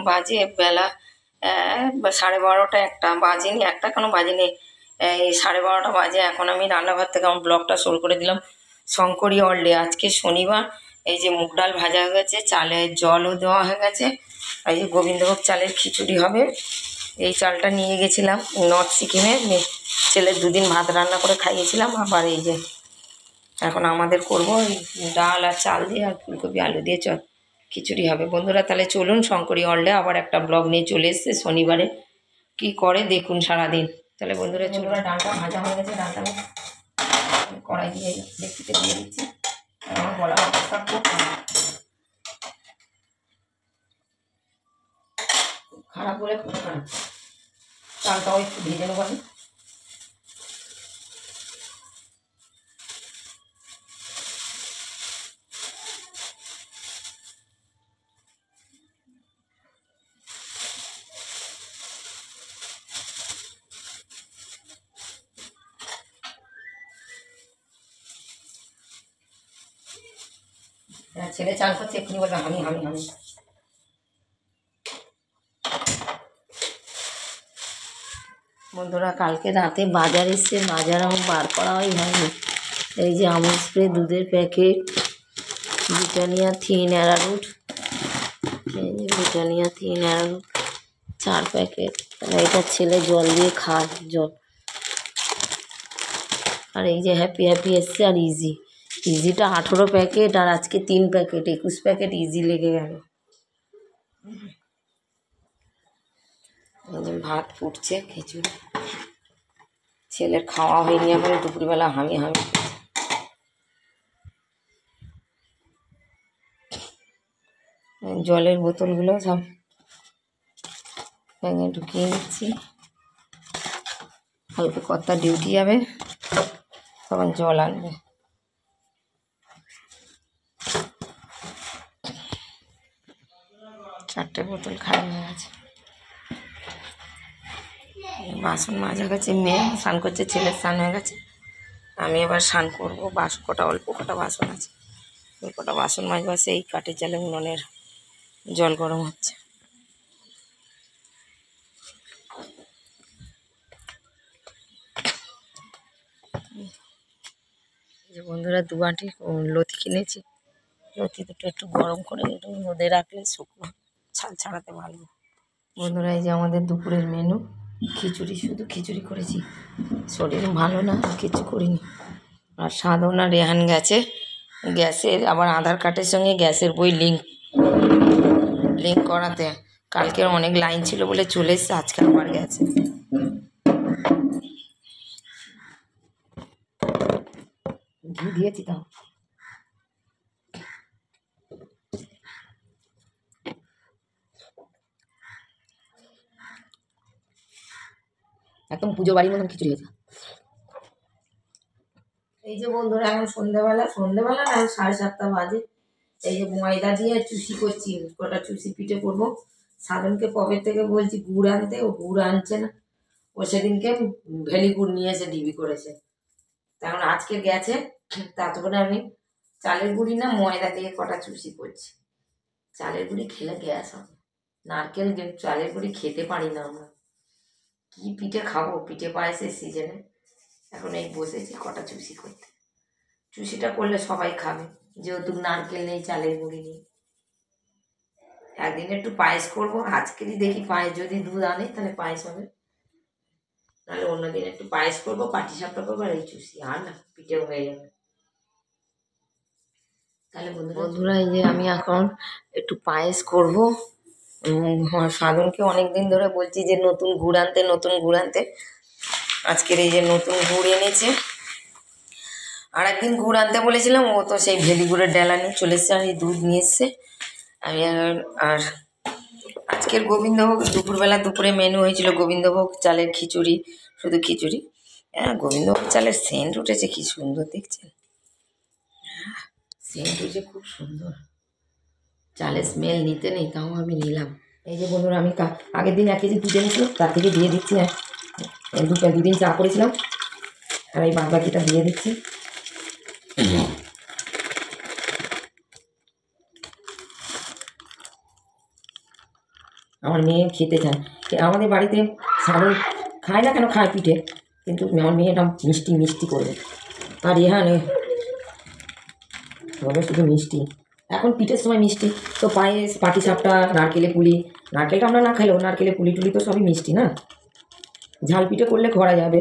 বাজে বেলা 12:30 একটা বাজেনি, একটা কেন বাজেনি, এই 12:30 বাজে। এখন আমি রান্নাঘর থেকে আমার ব্লগটা শুরু করে দিলাম। শঙ্করী অলডে আজকে শনিবার। এই যে মুগ ডাল ভাজা হয়ে গেছে, চালের জলও দেওয়া হয়ে গেছে। এই যে গোবিন্দভোগ চালের খিচুড়ি হবে। এই চালটা নিয়ে গেছিলাম নর্থ সিকিমে, ছেলের 2 দিন ভাত রান্না করে খাইয়েছিলাম। আবার এই যে এখন আমাদের করবো ডাল আর চাল দিয়ে আর ফুলকপি আলু দিয়ে খিচুড়ি হবে। বন্ধুরা তাহলে চলুন, শঙ্করী অলডে আবার একটা ব্লগ নিয়ে চলে এসছে শনিবারে, কি করে দেখুন সারাদিন। তাহলে বন্ধুরা ডালটা ভাজা হয়ে গেছে, ডালটা কড়াই দিয়ে ডেকচিতে দিয়ে দিচ্ছি। আমার গলার অবস্থা খুব খারাপ বলে খুব খারাপ। চালটাও একটু ভেজে নেবো আমি। ছেলে চাল করছে, এক্ষুনি বলবে আমি। বন্ধুরা কালকে রাতে বাজার এসছে, বাজার আমার বার করা হয়নি। এই যে আমুল স্প্রে দুধের প্যাকেট, ব্রিটানিয়া থিন অ্যারারুট, এই যে ব্রিটানিয়া থিন অ্যারারুট 4 প্যাকেট। তাহলে এটা ছেলে জল দিয়ে খায় জল। আর এই যে হ্যাপি এসছে, আর ইজিটা 18 প্যাকেট, আর আজকে 3 প্যাকেট, 21 প্যাকেট ইজি লেগে গেল। ভাত ফুটছে, খিচুড়ি ছেলের খাওয়া হয়নি এখন, দুপুরবেলা হামি জলের বোতলগুলো সব ব্যাগে ঢুকিয়ে দিচ্ছি। কালকে কর্তা ডিউটি যাবে, তখন জল আনবে। চারটে বোতল খালি হয়ে গেছে। বাসন মাজা গেছে, মেয়ে স্নান করছে, ছেলের স্নান হয়ে গেছে। আমি এবার স্নান করবো। অল্প কটা বাসন আছে, ওই কটা বাসন মাজবো। সেই কাঠের জালে উনুনের জল গরম হচ্ছে। বন্ধুরা 2 বাটি লতি কিনেছি, লতি দুটো একটু গরম করে একটু রোদে রাখলে শুকনো ছাল ছাড়াতে ভালো। বন্ধুরা এই যে আমাদের দুপুরের মেনু, খিচুড়ি, শুধু খিচুড়ি করেছি, শরীর ভালো না, কিছু করিনি। আর সাধনা রেহান গেছে গ্যাসের, আবার আধার কার্ডের সঙ্গে গ্যাসের বই লিঙ্ক করাতে। কালকে অনেক লাইন ছিল বলে চলে এসছে, আজকে আবার গেছে। ঘি দিয়েছি তাও। একদম পুজো বাড়ির মতন খিচুড়ি হয়েছে। এই যে বন্ধুরা এখন সন্ধ্যেবেলা না, 7:30 বাজে। এই যে ময়দা দিয়ে চুষি করছি, কটা চুষি পিঠে করবো। সাধনকে কবে থেকে বলছি গুড় আনতে, ও গুড় আনছে না। ও সেদিনকে ভেলি গুড় নিয়ে এসে ডিবি করেছে, তখন আজকে গেছে। ততক্ষণে আমি চালের গুঁড়ি না ময়দা দিয়ে কটা চুষি করছি। চালের গুঁড়ি খেলে গ্যাস হবে, নারকেল চালের গুঁড়ি খেতে পারি না আমরা। কি পিঠে খাবো, পিঠে পায়েসের সিজনে এখন এই বসেছি কটা চুষি করতে। চুষিটা করলে সবাই খাবে, যেহেতু নারকেল নেই, চালের গুঁড়ি নেই। একদিন একটু পায়েস করবো, আজকেরই দেখি পায়েস যদি দুধ আনে তাহলে পায়েস হবে, নাহলে অন্যদিন একটু পায়েস করবো, পাটিসাপটা করবো, আর এই চুষি, আর না পিঠেও হয়ে যাবে। তাহলে বন্ধুরা এই যে আমি এখন একটু পায়েস করবো। সাধনকে অনেকদিন ধরে বলছি যে নতুন গুড় আনতে। আজকের এই যে নতুন গুড় এনেছে। আর একদিন গুড় আনতে বলেছিলাম, ও তো সেই ভেলি গুড়ের ডেলা নিয়ে চলে এসছে, আর এই দুধ নিয়ে এসছে। আমি আর আজকের গোবিন্দভোগ দুপুরে মেনু হয়েছিল গোবিন্দভোগ চালের খিচুড়ি, শুধু খিচুড়ি। হ্যাঁ, গোবিন্দভোগ চালের সেন্ট উঠেছে, কি সুন্দর দেখছেন, সেন্ট উঠেছে খুব সুন্দর। চালের স্মেল নিতে নেই, তাও আমি নিলাম। এই যে বন্ধুরা আমি আগের দিন 1 কেজি দুধ এনেছিলাম, তার থেকে দিয়ে দিচ্ছি। 2 দিন চা করেছিলাম, আর এই বাদ বাকিটা দিয়ে দিচ্ছি। আমার মেয়ে খেতে চায়। আমাদের বাড়িতে সাধারণ খায় না, কেন খায় পিঠে, কিন্তু আমার মেয়েটা মিষ্টি মিষ্টি করবে। আর এখানে হবে শুধু মিষ্টি। এখন পিঠের সময় মিষ্টি তো পায়েস, পাটিসাপটা, নারকেলে পুলি। নারকেলটা আমরা না খাইলেও নারকেলে পুলি টুলি তো সবই মিষ্টি না। ঝাল পিঠে করলে করা যাবে।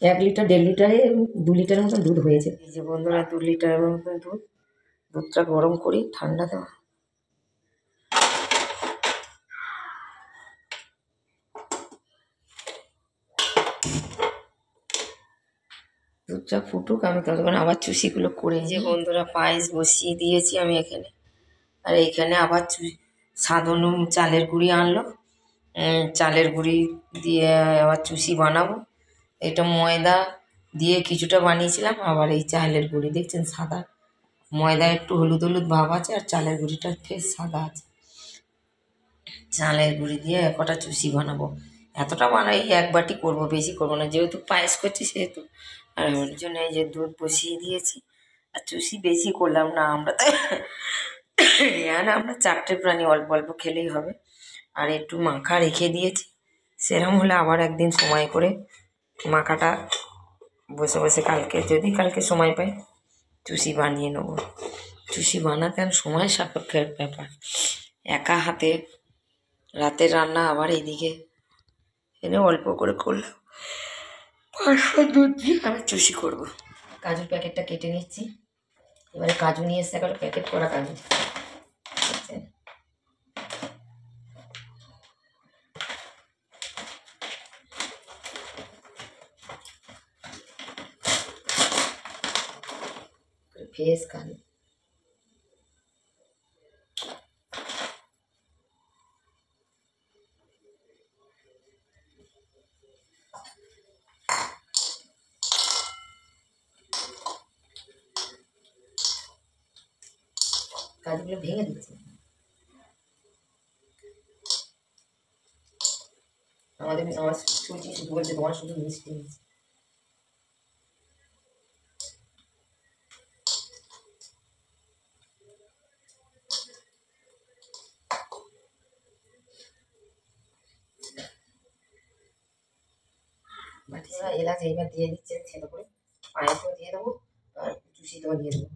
1 লিটার 1.5 লিটারে 2 লিটারের মতন দুধ হয়েছে। এই যে বন্ধুরা 2 লিটারের মতন দুধটা গরম করি, ঠান্ডা দেওয়া। দুধটা ফুটুক, আমি ততক্ষণ আবার চুষিগুলো করে। যে বন্ধুরা পায়েস বসিয়ে দিয়েছি আমি এখানে। আর এইখানে আবার সাধারণ চালের গুঁড়ি আনলো, চালের গুঁড়ি দিয়ে আবার চুষি বানাবো। এটা ময়দা দিয়ে কিছুটা বানিয়েছিলাম, আবার এই চালের গুঁড়ি দেখছেন সাদা, ময়দা একটু হলুদ হলুদ ভাব আছে, আর চালের গুঁড়িটা ফের সাদা আছে। চালের গুঁড়ি দিয়ে কটা চুষি বানাবো। এতটা বানাই 1 বাটি করবো, বেশি করবো না, যেহেতু পায়েস করছি সেহেতু। আর ওর জন্য এই যে দুধ বসিয়ে দিয়েছি। আর চুষি বেশি করলাম না, আমরা তো আমরা 4টে প্রাণী, অল্প অল্প খেলেই হবে। আর একটু মাখা রেখে দিয়েছি, সেরকম হলে আবার একদিন সময় করে মাখাটা বসে বসে যদি কালকে সময় পাই চুষি বানিয়ে নেবো। চুষি বানাতে আর সময় সাপেক্ষের ব্যাপার, একা হাতে রাতের রান্না, আবার এইদিকে এনে অল্প করে করলাম। 500 দুধ দিয়ে আমি চুষি করবো। কাজুর প্যাকেটটা কেটে নিচ্ছি। এবারে কাজু নিয়ে এসে একটা প্যাকেট করা কাজু, ফেস কাজু। কাজুগুলো ভেঙে দিচ্ছি। আমার সুজি শুধু বলছে তোমার শুধু মিষ্টি মিষ্টি। এলাচ এইবার দিয়ে দিচ্ছে ছেলে করে, পায়েসও দিয়ে দেবো, আর চুষিটাও দিয়ে দেবো।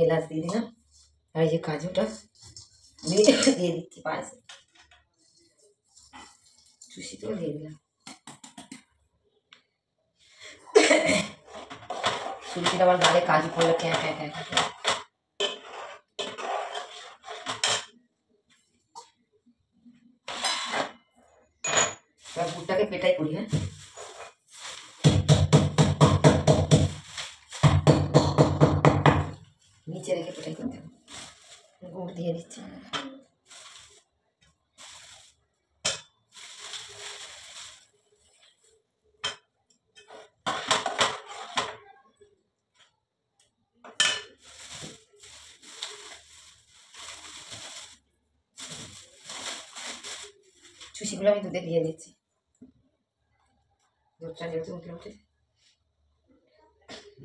এলাচ দিয়ে দিলাম, আর এই যে কাজুটা দিয়ে দিচ্ছি পায়েসে, চুষিতেও দিয়ে দিলাম। চুষিটা আবার গালে কাজু করলে ক্যাঁ ক্যাঁ ক্যাঁ ক্যাঁ। এবার গুড়টাকে পেটাই করি। হ্যাঁ, নিচে রেখে পেটাই করতে হবে। গুড় দিয়ে দিচ্ছি। চুষিগুলো আমি দুধে দিয়ে দিচ্ছি। দুধটা যেহেতু উঠে উঠে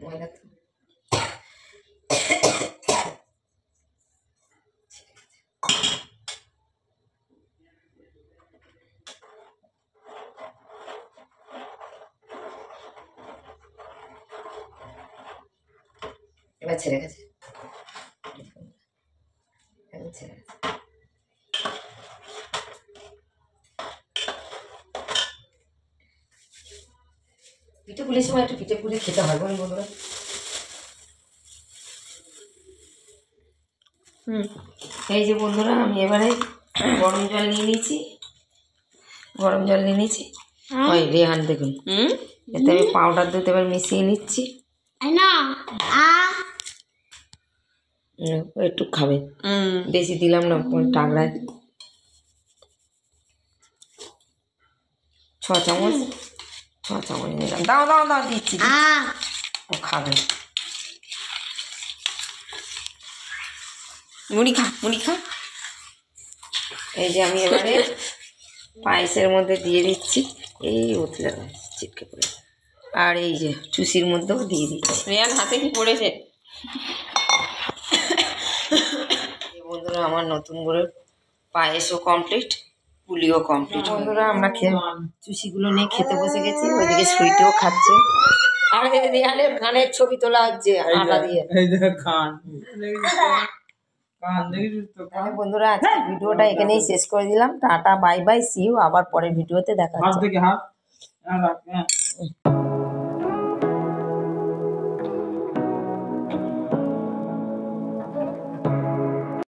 ময়দা তো এবার ছেড়ে গেছে, ছেড়ে গেছে। পিঠে পুলির সময় একটু পিঠে পুলি খেতে হয় বলুন বন্ধুরা। এই যে বন্ধুরা আমি এবারে গরম জল নিয়ে নিয়েছি, ওই রেহান দেখুন, এতে আমি পাউডার দুধ এবার মিশিয়ে নিচ্ছি। ও একটু খাবে, বেশি দিলাম না টাকরায়। 6 চামচ নিলাম। দাও দাও দাও, দিচ্ছি ও খাবে। মুড়ি খা। এই যে আমি এবারে পায়েসের মধ্যে দিয়ে দিচ্ছি, এই উতলে চিটকে পড়ে। আর এই যে চুষির মধ্যেও দিয়ে দিচ্ছি। রিয়ান হাতে কি পড়েছে? বন্ধুরা আমার নতুন করে পায়েসও কমপ্লিট, পুলিও কমপ্লিট। বন্ধুরা আমরা চুষিগুলো নিয়ে খেতে বসে গেছি, ওইদিকে সুইটিও খাচ্ছে। আর রিয়ানের খানের ছবি তোলা হচ্ছে আটা দিয়ে। বন্ধুরা আজকে ভিডিওটা এখানেই শেষ করে দিলাম। Tata bye bye, see you, আবার পরের ভিডিওতে দেখা হচ্ছে।